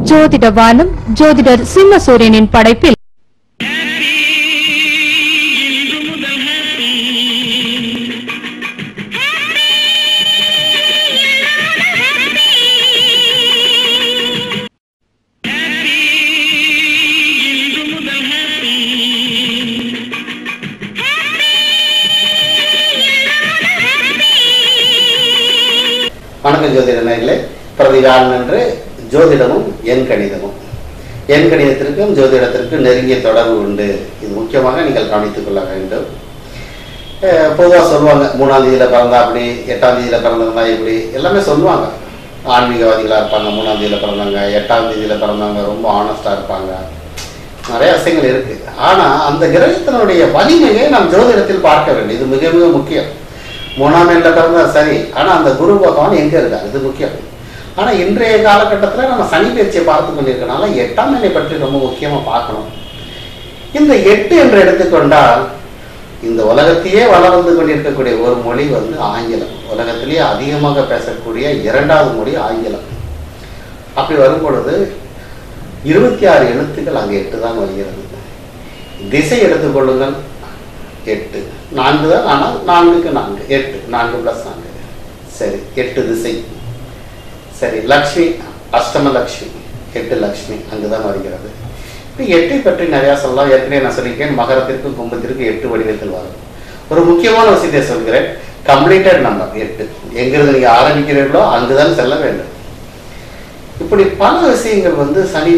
ஜோதிடவானம் ஜோதிடர் சிம்மசூரியனின் படைப்பில் வணக்கம் ஜோதிட நேயர்களே. பிரதிகாலம் என்று ஜோதிடமும் எண் கணிதமும். எண் கணிதத்திற்கும் ஜோதிடத்திற்கும் நெருங்கிய தொடர்பு உண்டு. இது முக்கியமாக நீங்கள் கவனித்துக் கொள்ள வேண்டும். பொதுவாக சொல்லுவாங்க, 3ஆம் தேதியில் பிறந்தா அப்படி, 8ஆம் தேதியில் பிறந்திருந்தா இப்படி எல்லாமே சொல்லுவாங்க. ஆன்மீகவாதிகளாக இருப்பாங்க, 3ஆம் தேதியில் பிறந்தாங்க, 8ஆம் தேதியில் பிறந்தவங்க ரொம்ப ஆனஸ்டாக இருப்பாங்க. நிறைய விஷயங்கள் இருக்கு. ஆனால் அந்த கிரகத்தினுடைய வலிமையை நாம் ஜோதிடத்தில் பார்க்க வேண்டும். இது மிக மிக முக்கியம். 3ஆம் எண்ணில் பிறந்தா சரி, ஆனால் அந்த குரு பகவான் எங்கே இருக்கார், இது முக்கியம். ஆனால் இன்றைய காலகட்டத்தில் நம்ம சனி பயிற்சியை பார்த்து கொண்டிருக்கனால 8ஆம் எண்ணை பற்றி ரொம்ப முக்கியமாக பார்க்கணும். இந்த 8 என்று எடுத்துக்கொண்டால் இந்த உலகத்தையே வளர்ந்து கொண்டிருக்கக்கூடிய ஒரு மொழி ஆங்கிலம். உலகத்திலேயே அதிகமாக பேசக்கூடிய 2வது மொழி ஆங்கிலம். அப்படி வரும் பொழுது 26 எழுத்துக்கள் அங்கே 8 தான் வருகிறது. திசை எடுத்துக்கொள்ளுங்கள், 8 4 தான். ஆனால் 4க்கு 4 8 4 + 4 சரி 8 திசை. சரி, லக்ஷ்மி அஷ்டம லக்ஷ்மி 8 லக்ஷ்மி அங்குதான் வருகிறது. இப்போ 8 பற்றி நிறையா சொல்லலாம். ஏற்கனவே நான் சொல்லியிருக்கேன், மகரத்திற்கும் கும்பத்திற்கும் 8 வடிவத்தில் வரும். ஒரு முக்கியமான விஷயத்தை சொல்கிறேன், கம்ப்ளீட்டட் நம்பர் 8. எங்கிருந்து நீங்கள் ஆரம்பிக்கிறீர்களோ அங்குதான் செல்ல வேண்டும். இப்படி பல விஷயங்கள் சனி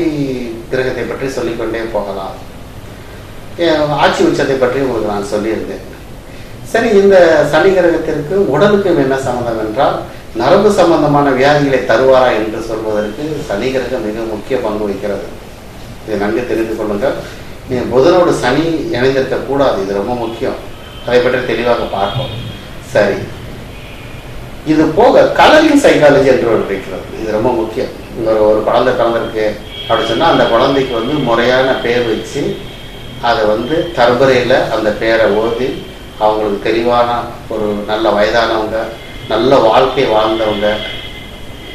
கிரகத்தை பற்றி சொல்லிக்கொண்டே போகலாம். ஆட்சி உச்சத்தை பற்றி உங்களுக்கு நான் சொல்லியிருந்தேன். சரி, இந்த சனி கிரகத்திற்கு உடலுக்கும் என்ன சம்பந்தம் என்றால், நரம்பு சம்பந்தமான வியாதிகளை தருவாரா என்று சொல்வதற்கு சனி கிரகம் மிக முக்கிய பங்கு வகிக்கிறது. இதை நன்கு தெரிந்து கொள்ளுங்கள். புதனோடு சனி இணைந்திருக்க கூடாது, இது ரொம்ப முக்கியம். அதை பற்றி தெளிவாக பார்ப்போம். சரி, இது போக கலரிங் சைக்காலஜி என்று ஒன்று இருக்கிறது. இது ரொம்ப முக்கியம். ஒரு குழந்தை பிறந்திருக்கு அப்படி சொன்னால் அந்த குழந்தைக்கு முறையான பேர் வச்சு அதை தர்பரையில் அந்த பேரை ஓதி அவங்களுக்கு தெளிவான ஒரு நல்ல வயதானவங்க, நல்ல வாழ்க்கை வாழ்ந்தவங்க,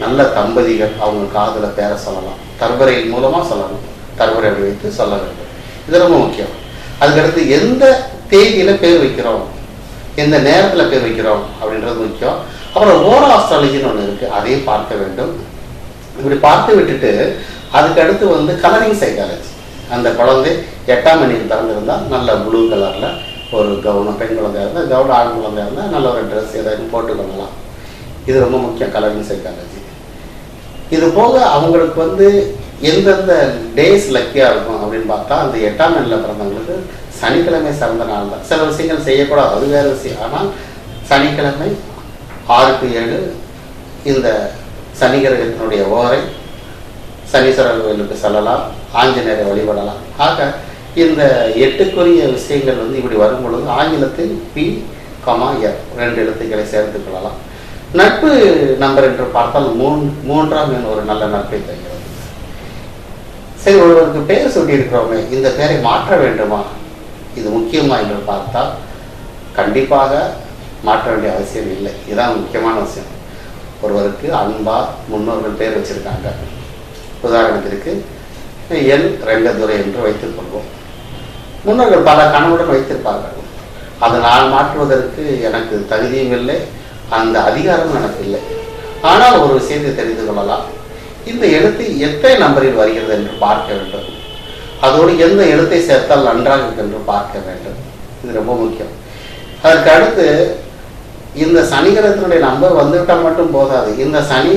நல்ல தம்பதிகள் அவங்க காதில் பேரை சொல்லலாம். தர்பரையின் மூலமாக சொல்லணும். தர்பரை அப்படி வைத்து சொல்ல வேண்டும். இது ரொம்ப முக்கியம். அதுக்கடுத்து எந்த தேதியில் பேர் வைக்கிறோம், எந்த நேரத்தில் பேர் வைக்கிறோம் அப்படின்றது முக்கியம். அப்புறம் ஓரா ஆஸ்ட்ராலஜின்னு ஒன்று இருக்குது, அதையும் பார்க்க வேண்டும். இப்படி பார்த்து விட்டுட்டு அதுக்கடுத்து கலரிங் சைக்காலஜி. அந்த குழந்தை 8ஆம் எண்ணில் பிறந்திருந்தால் நல்ல ப்ளூ கலரில் ஒரு கவுனம், பெண் குழந்தையாக இருந்தால் கவுனம், ஆண் குழந்தையாக இருந்தால் நல்ல ஒரு ட்ரெஸ் ஏதாவது போட்டுக்கொள்ளலாம். இது ரொம்ப முக்கியம், கலரிங் சைக்காலஜி. இது போக அவங்களுக்கு எந்தெந்த டேஸ் லக்கியாக இருக்கும் அப்படின்னு பார்த்தா, அந்த 8ஆம் எண்ணில் பிறந்தவங்களுக்கு சனிக்கிழமை சிறந்த நாள் தான். சில விஷயங்கள் செய்யக்கூடாது, அது வேறு விஷயம். ஆனால் சனிக்கிழமை 6க்கு 7 இந்த சனி கிரகத்தினுடைய ஓரை, சனீஸ்வரர் கோயிலுக்கு செல்லலாம், ஆஞ்சநேயரை வழிபடலாம். ஆக இந்த 8க்குரிய விஷயங்கள் இப்படி வரும் பொழுது ஆங்கிலத்தில் P, F 2 எழுத்துக்களை சேர்த்துக் கொள்ளலாம். நட்பு நம்பர் என்று பார்த்தால் 3ஆம் எண் ஒரு நல்ல நட்பை தருகிறது. சரி, ஒருவருக்கு பெயர் சொல்லி இருக்கிறோமே, இந்த பெயரை மாற்ற வேண்டுமா, இது முக்கியமா என்று பார்த்தால் கண்டிப்பாக மாற்ற வேண்டிய அவசியம் இல்லை. இதுதான் முக்கியமான விஷயம். ஒருவருக்கு அன்பா முன்னோர்கள் பேர் வச்சிருக்காங்க. உதாரணத்திற்கு எல் ரெங்கதுரை என்று வைத்துக் கொள்வோம். முன்னோர்கள் பல கனவுடன் வைத்திருப்பார்கள். அதை நான் மாற்றுவதற்கு எனக்கு தகுதியும் இல்லை, அந்த அதிகாரமும் எனக்கு இல்லை. ஆனால் ஒரு விஷயத்தை தெரிந்து கொள்ளலாம், இந்த எழுத்து எத்தனை நம்பரில் வருகிறது என்று பார்க்க வேண்டும். அதோடு எந்த எழுத்தை சேர்த்தால் நன்றாக இருக்கு என்று பார்க்க வேண்டும். இது ரொம்ப முக்கியம். அதற்கு அடுத்து இந்த சனி கிரகத்தினுடைய நம்பர் வந்துவிட்டால் மட்டும் போதாது, இந்த சனி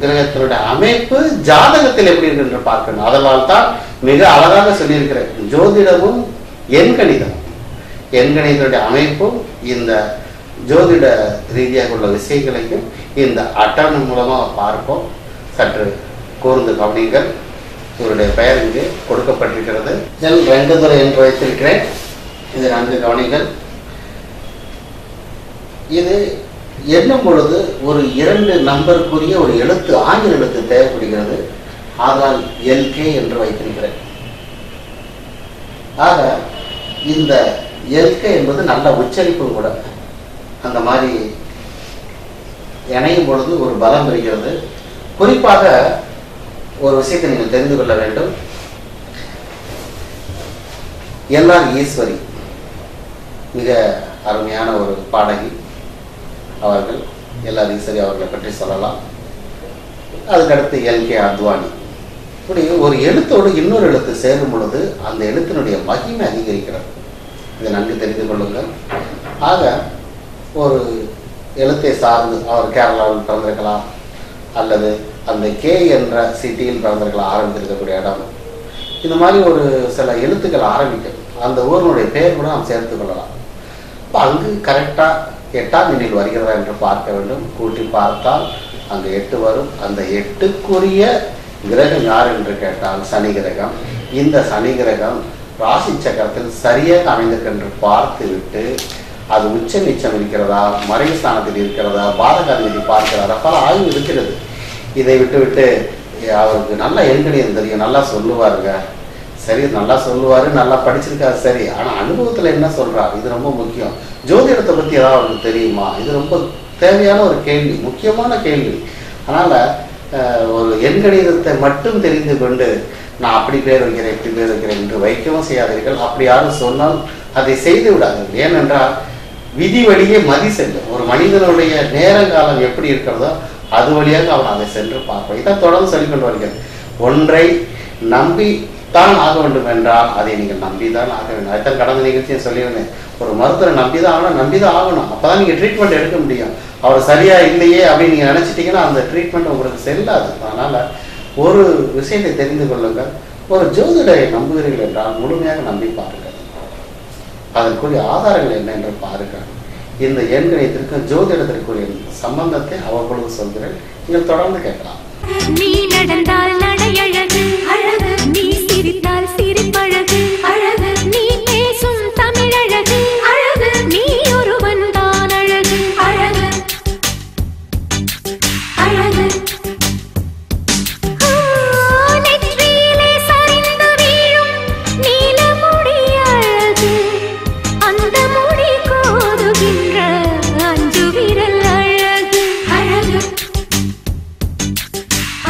கிரகத்தினுடைய அமைப்பு ஜாதகத்தில் எப்படி இருக்கு என்று பார்க்கணும். அதனால் தான் மிக அழகாக சொல்லியிருக்கிறேன், ஜோதிடமும் எண்கணிதமும். எண்கணிதனுடைய அமைப்பும் இந்த ஜோதிட ரீதியாக உள்ள விஷயங்களையும் இந்த அட்டவணை மூலமாக பார்ப்போம். சற்று கூர்ந்து கவனிங்கள். இவருடைய பெயர் இங்கு கொடுக்கப்பட்டிருக்கிறது, எல் ரெங்கதுரை என்று வைத்திருக்கிறேன். இதை நன்கு கவனிங்கள். இது எண்ணும் பொழுது ஒரு 2 நம்பருக்குரிய ஒரு எழுத்து, ஆங்கில எழுத்து தேவைப்படுகிறது. ஆனால் LK என்று வைத்திருக்கிறேன். ஆக இந்த LK என்பது நல்ல உச்சரிப்பும் கூட. அந்த மாதிரி இணையும் பொழுது ஒரு பலம் பெறுகிறது. குறிப்பாக ஒரு விஷயத்தை நீங்கள் தெரிந்து கொள்ள வேண்டும். எல்ஆர் ஈஸ்வரி மிக அருமையான ஒரு பாடகி அவர்கள். எல்ஆர் ஈஸ்வரி அவர்களை பற்றி சொல்லலாம். அதுக்கடுத்து எல்கே அத்வானி. இப்படி ஒரு எழுத்தோடு இன்னொரு எழுத்து சேரும் பொழுது அந்த எழுத்தினுடைய மகிமை அதிகரிக்கிறது. இதை நன்கு தெரிந்து கொள்ளுங்கள். ஆக ஒரு எழுத்தை சார்ந்து அவர் கேரளாவில் பிறந்திருக்கலாம், அல்லது அந்த கே என்ற சிட்டியில் பிறந்திருக்கலாம், ஆரம்பித்திருக்கக்கூடிய இடம். இந்த மாதிரி ஒரு சில எழுத்துக்கள் ஆரம்பிக்கும். அந்த ஊரினுடைய பெயர் கூட நாம் சேர்த்து கொள்ளலாம். இப்போ அங்கு கரெக்டாக 8ஆம் எண்ணில் வருகிறதா என்று பார்க்க வேண்டும். கூட்டி பார்த்தால் அங்கு 8 வரும். அந்த 8க்குரிய கிரகம் யார் என்று கேட்டால் சனி கிரகம். இந்த சனி கிரகம் ராசி சக்கரத்தில் சரியாக அமைந்திருக்கின்ற பார்த்து விட்டு அது உச்ச நீச்சம் இருக்கிறதா, மறைவு ஸ்தானத்தில் இருக்கிறதா, பாதகாதிபதி பார்க்கிறதா, பல ஆய்வு இருக்கிறது. இதை விட்டு அவருக்கு நல்லா எண்கணிதம் தெரியும், நல்லா சொல்லுவாருங்க. சரி, நல்லா சொல்லுவாரு, நல்லா படிச்சிருக்காரு, சரி. ஆனால் அனுபவத்தில் என்ன சொல்றாரு, இது ரொம்ப முக்கியம். ஜோதிடத்தை பற்றி ஏதாவது அவருக்கு தெரியுமா? இது ரொம்ப தேவையான ஒரு கேள்வி, முக்கியமான கேள்வி. அதனால ஒரு எண்கணிதத்தை மட்டும் தெரிந்து கொண்டு நான் அப்படி பேர் வைக்கிறேன், இப்படி பேர் வைக்கிறேன் என்று வைக்கவும் செய்யாதீர்கள். அப்படி யாரும் சொன்னால் அதை செய்து விடாதீர்கள். ஏனென்றால் விதி வழியே மதி செல்லும். ஒரு மனிதனுடைய நேரங்காலம் எப்படி இருக்கிறதோ அது வழியாக அவன் அதை சென்று பார்ப்பான். இதான் தொடர்ந்து சொல்லிக்கொண்டு வருகிறேன். ஒன்றை நம்பித்தான் ஆக வேண்டும் என்றால் அதை நீங்கள் நம்பிதான் ஆக வேண்டும். அதுதான் கடந்த நிகழ்ச்சியை சொல்லியிருந்தேன். ஒரு மருத்துவரை நம்பிதான் ஆகணும், நம்பிதான் ஆகணும். அப்போதான் நீங்கள் ட்ரீட்மெண்ட் எடுக்க முடியும். அவர் சரியா இல்லையே அப்படின்னு நீங்கள் நினச்சிட்டிங்கன்னா அந்த ட்ரீட்மெண்ட் உங்களுக்கு செல்லாது. அதனால் ஒரு விஷயத்தை தெரிந்து கொள்ளுங்கள். ஒரு ஜோதிடரை நம்புகிறீர்கள் என்றால் முழுமையாக நம்பி பாருங்கள். அதற்குரிய ஆதாரங்கள் என்ன என்று பாருங்கள். இந்த எண்கணிதத்திற்கும் ஜோதிடத்திற்குரிய சம்பந்தத்தை அவ்வப்பொழுது சொல்கிறேன். நீங்கள் தொடர்ந்து கேட்கலாம். நீ நடந்தால் நடையழகு அழகு, நீ சிரித்தால் சிரிப்பழகு அழகு, நீ பேசும் தமிழழகு அழகு, நீ ஒருவன் தான் அழகு அழகு அழகு. நெற்றியிலே சரிந்து வீழும் நீலமுடி அழகு, அந்த முடி கோதுகின்ற 5 விரல் அழகு அழகு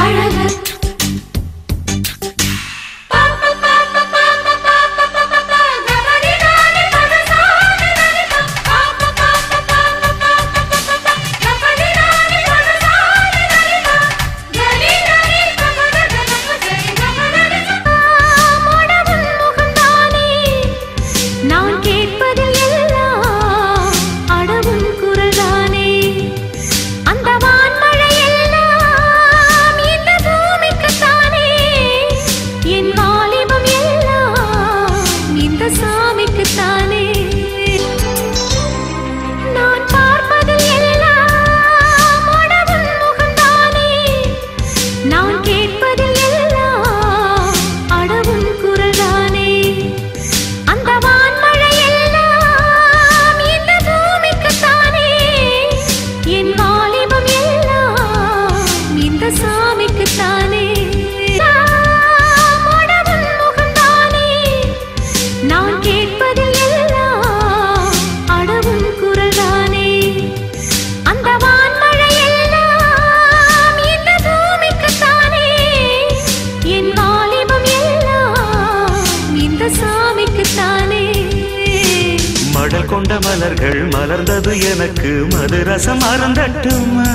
அழகு. நான் கேட்பதில் எல்லாம் அடவும் குரல்தானே, அந்த வான்மழை எல்லாம் இந்த பூமிக்குத்தானே, என் வாலிபம் எல்லாம் இந்த சாமிக்குத்தானே. நான் பார்ப்பதில் எல்லாம் அடவும் முகம்தானே, நான் கேட்பதில் எல்லாம் அடவும் குரல்தானே, அந்த வான்மழை எல்லாம் இந்த பூமிக்குத்தானே, என் வாலிபம் எல்லாம் இந்த சாமிக்குத்தானே. அடவும் முகம்தானே, நான் கேட்பதில் எல்லாம் அடவும் குரல்தானே, அந்த வான்மழை எல்லாம் இந்த பூமிக்குத்தானே, என் வாலிபம் எல்லாம் இந்த சாமிக்குத்தானே. மடல் கொண்ட மலர்கள் மலர்ந்தது எனக்கு மதுரசம் அருந்தட்டுமா,